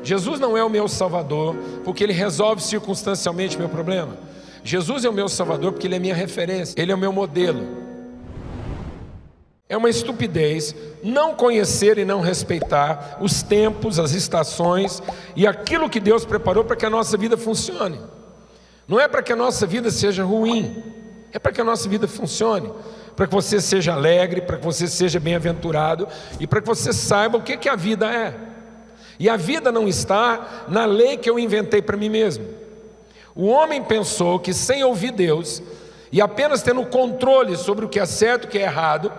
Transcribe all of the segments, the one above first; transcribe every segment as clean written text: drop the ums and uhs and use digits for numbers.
Jesus não é o meu Salvador porque Ele resolve circunstancialmente meu problema. Jesus é o meu Salvador porque Ele é minha referência, Ele é o meu modelo. É uma estupidez não conhecer e não respeitar os tempos, as estações e aquilo que Deus preparou para que a nossa vida funcione. Não é para que a nossa vida seja ruim, é para que a nossa vida funcione, para que você seja alegre, para que você seja bem-aventurado e para que você saiba o que a vida é. E a vida não está na lei que eu inventei para mim mesmo. O homem pensou que sem ouvir Deus e apenas tendo controle sobre o que é certo e o que é errado,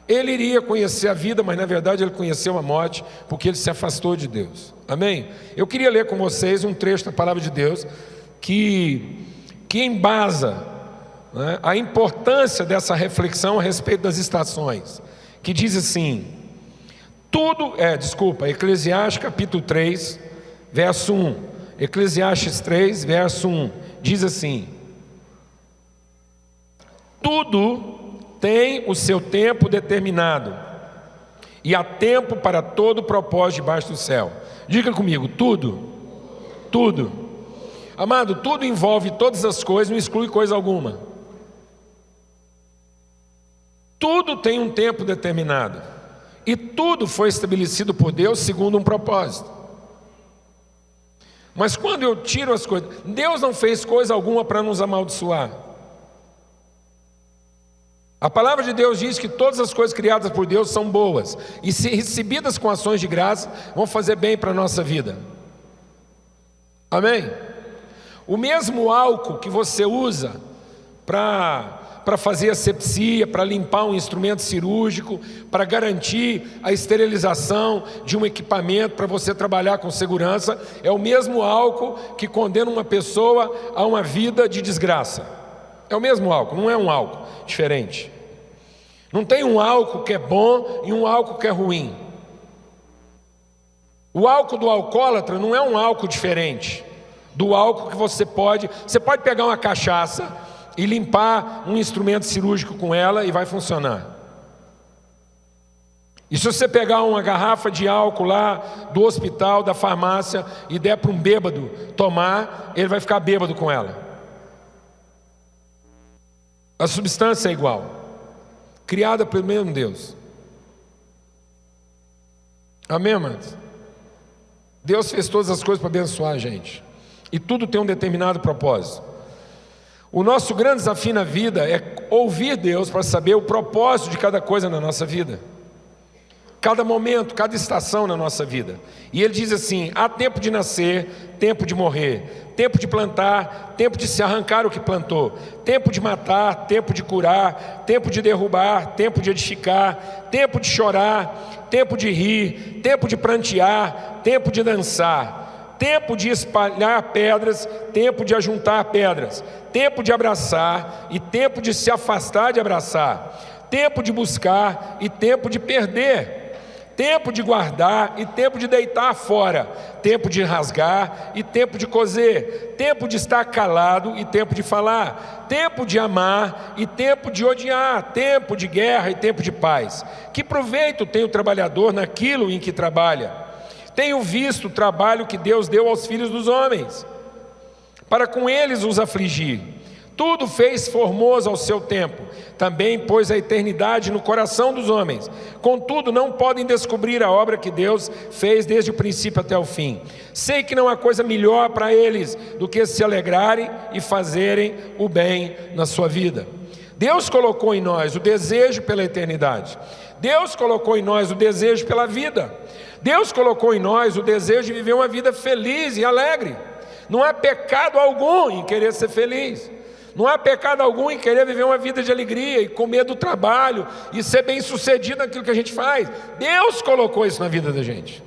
ele iria conhecer a vida, mas na verdade ele conheceu a morte, porque ele se afastou de Deus. Amém? Eu queria ler com vocês um trecho da palavra de Deus que embasa, né, a importância dessa reflexão a respeito das estações, que diz assim, Eclesiastes capítulo 3, verso 1, Eclesiastes 3, verso 1, diz assim, tudo tem o seu tempo determinado, e há tempo para todo propósito debaixo do céu. Diga comigo, tudo. Amado, tudo envolve todas as coisas, não exclui coisa alguma. Tudo tem um tempo determinado, e tudo foi estabelecido por Deus segundo um propósito. Mas quando eu tiro as coisas, Deus não fez coisa alguma para nos amaldiçoar. A palavra de Deus diz que todas as coisas criadas por Deus são boas e, se recebidas com ações de graça, vão fazer bem para a nossa vida. Amém? O mesmo álcool que você usa para fazer asepsia, para limpar um instrumento cirúrgico, para garantir a esterilização de um equipamento para você trabalhar com segurança, é o mesmo álcool que condena uma pessoa a uma vida de desgraça. É o mesmo álcool, não é um álcool diferente. Não tem um álcool que é bom e um álcool que é ruim. O álcool do alcoólatra não é um álcool diferente do álcool que você pode pegar uma cachaça e limpar um instrumento cirúrgico com ela e vai funcionar. E se você pegar uma garrafa de álcool lá do hospital, da farmácia e der para um bêbado tomar, ele vai ficar bêbado com ela. A substância é igual, criada pelo mesmo Deus. Amém, amados? Deus fez todas as coisas para abençoar a gente, e tudo tem um determinado propósito. O nosso grande desafio na vida é ouvir Deus para saber o propósito de cada coisa na nossa vida, cada momento, cada estação na nossa vida. E Ele diz assim, há tempo de nascer, tempo de morrer, tempo de plantar, tempo de se arrancar o que plantou, tempo de matar, tempo de curar, tempo de derrubar, tempo de edificar, tempo de chorar, tempo de rir, tempo de prantear, tempo de dançar, tempo de espalhar pedras, tempo de ajuntar pedras, tempo de abraçar e tempo de se afastar de abraçar, tempo de buscar e tempo de perder, tempo de guardar e tempo de deitar fora, tempo de rasgar e tempo de coser, tempo de estar calado e tempo de falar, tempo de amar e tempo de odiar, tempo de guerra e tempo de paz. Que proveito tem o trabalhador naquilo em que trabalha? Tenho visto o trabalho que Deus deu aos filhos dos homens, para com eles os afligir. Tudo fez formoso ao seu tempo, também pôs a eternidade no coração dos homens. Contudo, não podem descobrir a obra que Deus fez desde o princípio até o fim. Sei que não há coisa melhor para eles do que se alegrarem e fazerem o bem na sua vida. Deus colocou em nós o desejo pela eternidade. Deus colocou em nós o desejo pela vida. Deus colocou em nós o desejo de viver uma vida feliz e alegre. Não há pecado algum em querer ser feliz. Não há pecado algum em querer viver uma vida de alegria e comer do trabalho e ser bem sucedido naquilo que a gente faz. Deus colocou isso na vida da gente.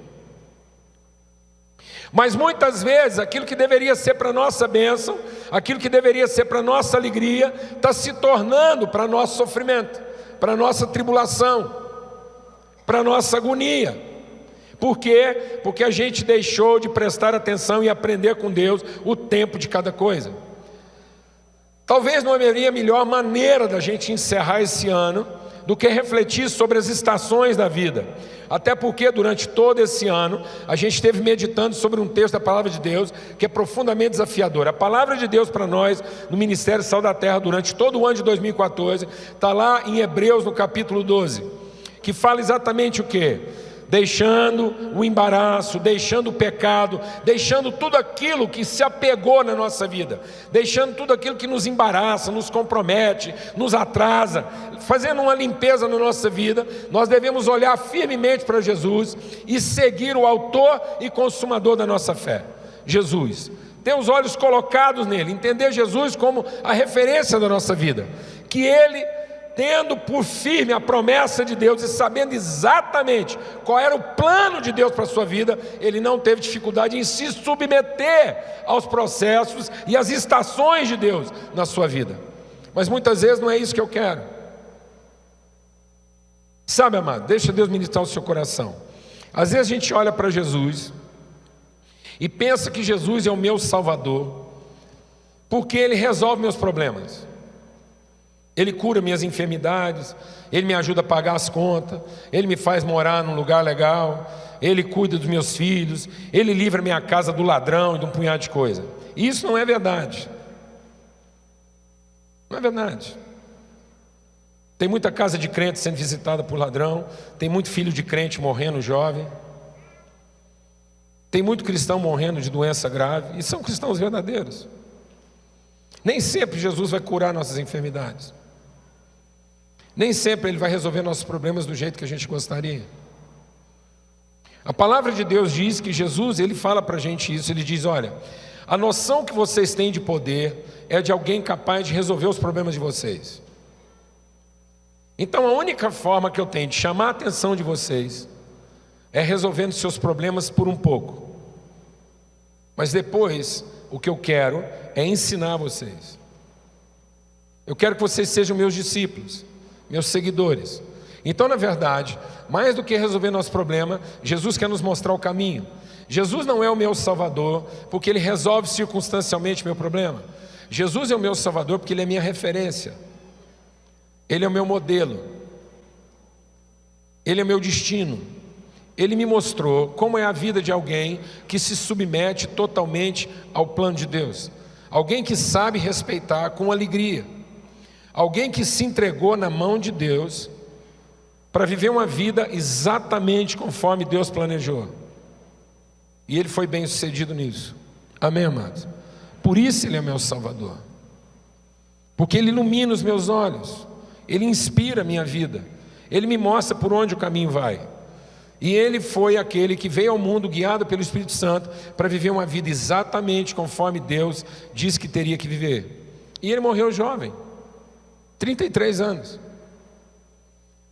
Mas muitas vezes aquilo que deveria ser para a nossa bênção, aquilo que deveria ser para a nossa alegria, está se tornando para nosso sofrimento, para a nossa tribulação, para a nossa agonia. Por quê? Porque a gente deixou de prestar atenção e aprender com Deus o tempo de cada coisa. Talvez não haveria melhor maneira da gente encerrar esse ano do que refletir sobre as estações da vida. Até porque durante todo esse ano a gente esteve meditando sobre um texto da Palavra de Deus que é profundamente desafiador. A Palavra de Deus para nós no Ministério Sal da Terra durante todo o ano de 2014 está lá em Hebreus no capítulo 12, que fala exatamente o quê? Deixando o embaraço, deixando o pecado, deixando tudo aquilo que se apegou na nossa vida, deixando tudo aquilo que nos embaraça, nos compromete, nos atrasa, fazendo uma limpeza na nossa vida. Nós devemos olhar firmemente para Jesus e seguir o autor e consumador da nossa fé, Jesus. Ter os olhos colocados nele, entender Jesus como a referência da nossa vida, que ele, tendo por firme a promessa de Deus e sabendo exatamente qual era o plano de Deus para a sua vida, ele não teve dificuldade em se submeter aos processos e às estações de Deus na sua vida. Mas muitas vezes não é isso que eu quero. Sabe, amado, deixa Deus ministrar o seu coração. Às vezes a gente olha para Jesus e pensa que Jesus é o meu Salvador, porque Ele resolve meus problemas. Ele cura minhas enfermidades, Ele me ajuda a pagar as contas, Ele me faz morar num lugar legal, Ele cuida dos meus filhos, Ele livra minha casa do ladrão e de um punhado de coisa. Isso não é verdade. Não é verdade. Tem muita casa de crente sendo visitada por ladrão, tem muito filho de crente morrendo jovem, tem muito cristão morrendo de doença grave, e são cristãos verdadeiros. Nem sempre Jesus vai curar nossas enfermidades. Nem sempre Ele vai resolver nossos problemas do jeito que a gente gostaria. A palavra de Deus diz que Jesus, Ele fala para a gente isso. Ele diz, olha, a noção que vocês têm de poder é de alguém capaz de resolver os problemas de vocês. Então a única forma que eu tenho de chamar a atenção de vocês é resolvendo seus problemas por um pouco. Mas depois, o que eu quero é ensinar vocês. Eu quero que vocês sejam meus discípulos, meus seguidores. Então, na verdade, mais do que resolver nosso problema, Jesus quer nos mostrar o caminho. Jesus não é o meu Salvador porque Ele resolve circunstancialmente meu problema. Jesus é o meu Salvador porque Ele é minha referência. Ele é o meu modelo. Ele é meu destino. Ele me mostrou como é a vida de alguém que se submete totalmente ao plano de Deus. Alguém que sabe respeitar com alegria. Alguém que se entregou na mão de Deus para viver uma vida exatamente conforme Deus planejou. E ele foi bem sucedido nisso. Amém, amados? Por isso Ele é meu Salvador. Porque Ele ilumina os meus olhos. Ele inspira a minha vida. Ele me mostra por onde o caminho vai. E Ele foi aquele que veio ao mundo guiado pelo Espírito Santo para viver uma vida exatamente conforme Deus disse que teria que viver. E Ele morreu jovem, 33 anos.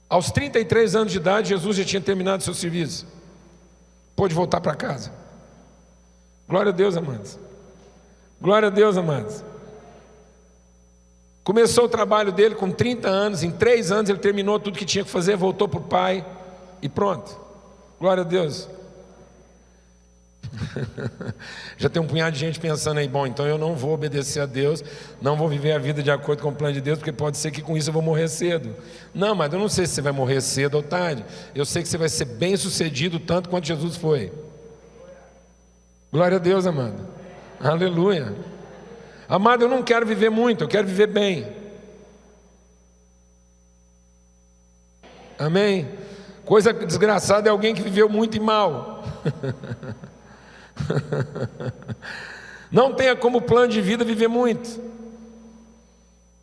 Aos 33 anos de idade, Jesus já tinha terminado seu serviço. Pôde voltar para casa. Glória a Deus, amados. Glória a Deus, amados. Começou o trabalho dele com 30 anos. Em 3 anos ele terminou tudo que tinha que fazer, voltou para o Pai e pronto. Glória a Deus. Já tem um punhado de gente pensando aí, bom, então eu não vou obedecer a Deus, não vou viver a vida de acordo com o plano de Deus, porque pode ser que com isso eu vou morrer cedo. Não, mas eu não sei se você vai morrer cedo ou tarde. Eu sei que você vai ser bem sucedido tanto quanto Jesus foi. Glória a Deus, amado. Aleluia. Amado, eu não quero viver muito, eu quero viver bem. Amém? Coisa desgraçada é alguém que viveu muito e mal. Não tenha como plano de vida viver muito.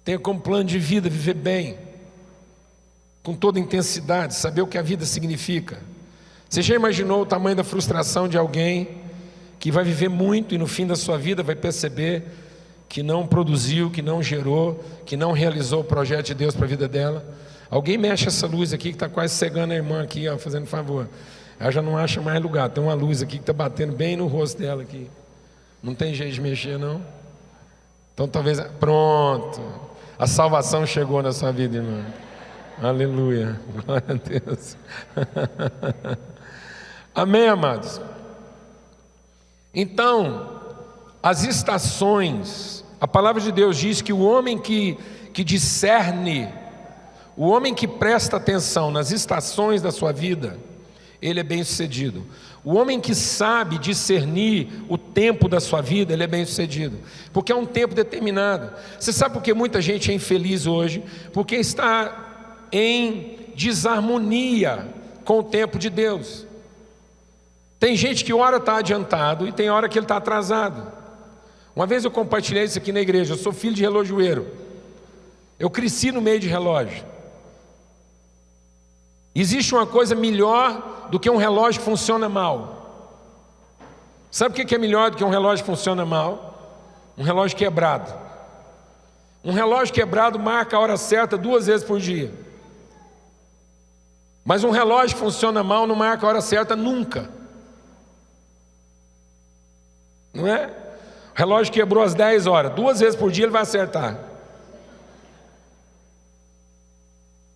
Tenha como plano de vida viver bem, com toda intensidade, saber o que a vida significa. Você já imaginou o tamanho da frustração de alguém que vai viver muito e no fim da sua vida vai perceber que não produziu, que não gerou, que não realizou o projeto de Deus para a vida dela? Alguém mexe essa luz aqui que está quase cegando a irmã aqui, ó, fazendo favor. Ela já não acha mais lugar, tem uma luz aqui que está batendo bem no rosto dela aqui. Não tem jeito de mexer, não? Então talvez, pronto, a salvação chegou na sua vida, irmão. Aleluia, glória a Deus. Amém, amados? Então, as estações, a palavra de Deus diz que o homem que discerne O homem que presta atenção nas estações da sua vida, ele é bem-sucedido. O homem que sabe discernir o tempo da sua vida, ele é bem-sucedido, porque é um tempo determinado. Você sabe por que muita gente é infeliz hoje? Porque está em desarmonia com o tempo de Deus. Tem gente que hora está adiantado e tem hora que ele está atrasado. Uma vez eu compartilhei isso aqui na igreja. Eu sou filho de relojoeiro. Eu cresci no meio de relógio. Existe uma coisa melhor do que um relógio que funciona mal. Sabe o que é melhor do que um relógio que funciona mal? Um relógio quebrado. Um relógio quebrado marca a hora certa 2 vezes por dia. Mas um relógio que funciona mal não marca a hora certa nunca. Não é? O relógio quebrou às 10 horas, 2 vezes por dia ele vai acertar.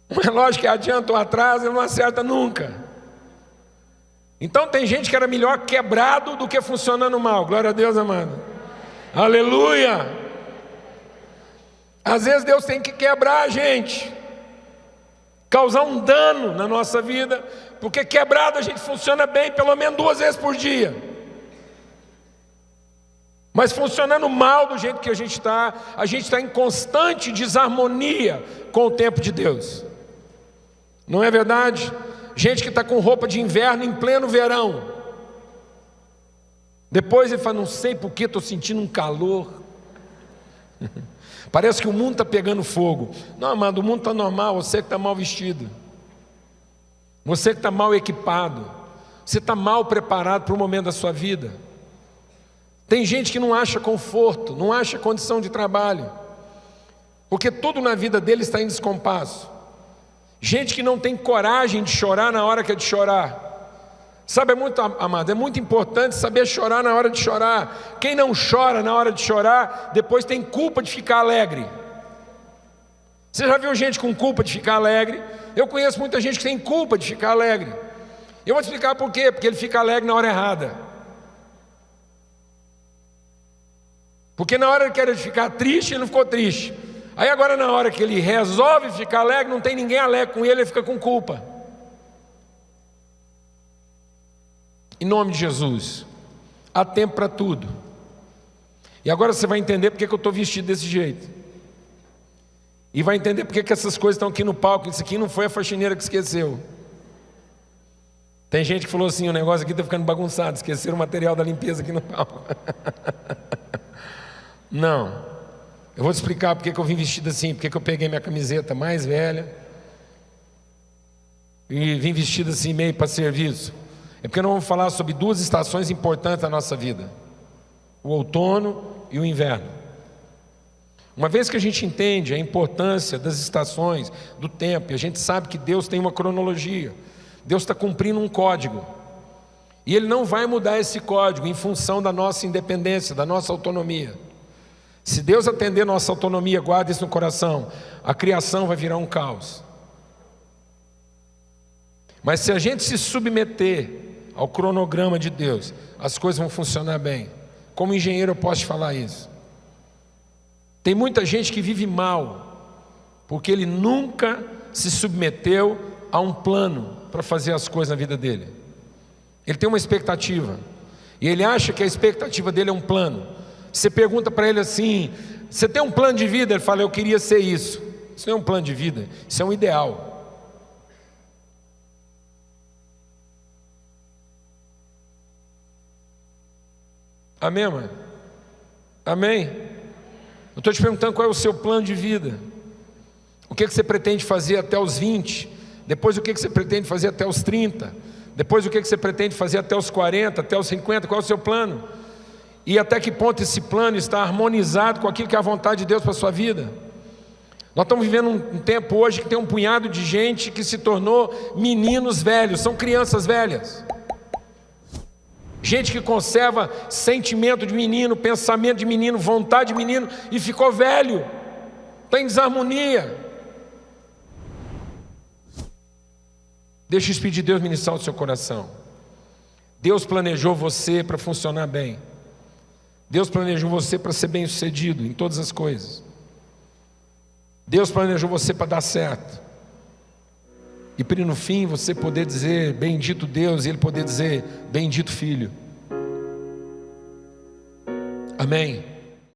Um relógio que adianta ou atrasa, ele não acerta nunca. Então tem gente que era melhor quebrado do que funcionando mal. Glória a Deus, amado. Aleluia. Às vezes Deus tem que quebrar a gente, causar um dano na nossa vida, porque quebrado a gente funciona bem pelo menos 2 vezes por dia. Mas funcionando mal do jeito que a gente está em constante desarmonia com o tempo de Deus. Não é verdade? Gente que está com roupa de inverno em pleno verão. Depois ele fala, não sei porque estou sentindo um calor. Parece que o mundo está pegando fogo. Não, amado, o mundo está normal, você que está mal vestido. Você que está mal equipado. Você está mal preparado para o momento da sua vida. Tem gente que não acha conforto, não acha condição de trabalho, porque tudo na vida dele está em descompasso. Gente que não tem coragem de chorar na hora que é de chorar. Sabe, amado, é muito importante saber chorar na hora de chorar. Quem não chora na hora de chorar, depois tem culpa de ficar alegre. Você já viu gente com culpa de ficar alegre? Eu conheço muita gente que tem culpa de ficar alegre. Eu vou te explicar por quê, porque ele fica alegre na hora errada. Porque na hora que ele ficar triste, ele não ficou triste. Aí agora na hora que ele resolve ficar alegre, não tem ninguém alegre com ele, ele fica com culpa. Em nome de Jesus, há tempo para tudo. E agora você vai entender porque que eu estou vestido desse jeito. E vai entender porque que essas coisas estão aqui no palco. Isso aqui não foi a faxineira que esqueceu. Tem gente que falou assim, o negócio aqui está ficando bagunçado, esqueceram o material da limpeza aqui no palco. Não, eu vou te explicar porque que eu vim vestido assim, porque que eu peguei minha camiseta mais velha e vim vestido assim meio para serviço. É porque nós vamos falar sobre 2 estações importantes da nossa vida: o outono e o inverno. Uma vez que a gente entende a importância das estações, do tempo, e a gente sabe que Deus tem uma cronologia, Deus está cumprindo um código, e Ele não vai mudar esse código em função da nossa independência, da nossa autonomia. Se Deus atender nossa autonomia, guarda isso no coração, a criação vai virar um caos. Mas se a gente se submeter ao cronograma de Deus, as coisas vão funcionar bem. Como engenheiro eu posso te falar isso. Tem muita gente que vive mal, porque ele nunca se submeteu a um plano para fazer as coisas na vida dele. Ele tem uma expectativa, e ele acha que a expectativa dele é um plano. Você pergunta para ele assim, você tem um plano de vida? Ele fala, eu queria ser isso. Isso não é um plano de vida, isso é um ideal. Amém, mano? Amém? Eu estou te perguntando qual é o seu plano de vida. O que você pretende fazer até os 20? Depois o que você pretende fazer até os 30? Depois o que você pretende fazer até os 40, até os 50? Qual é o seu plano? E até que ponto esse plano está harmonizado com aquilo que é a vontade de Deus para a sua vida? Nós estamos vivendo um tempo hoje que tem um punhado de gente que se tornou meninos velhos, são crianças velhas. Gente que conserva sentimento de menino, pensamento de menino, vontade de menino e ficou velho, está em desarmonia. Deixa o Espírito de Deus ministrar o seu coração. Deus planejou você para funcionar bem. Deus planejou você para ser bem sucedido em todas as coisas. Deus planejou você para dar certo. E para no fim você poder dizer bendito Deus e Ele poder dizer bendito Filho. Amém.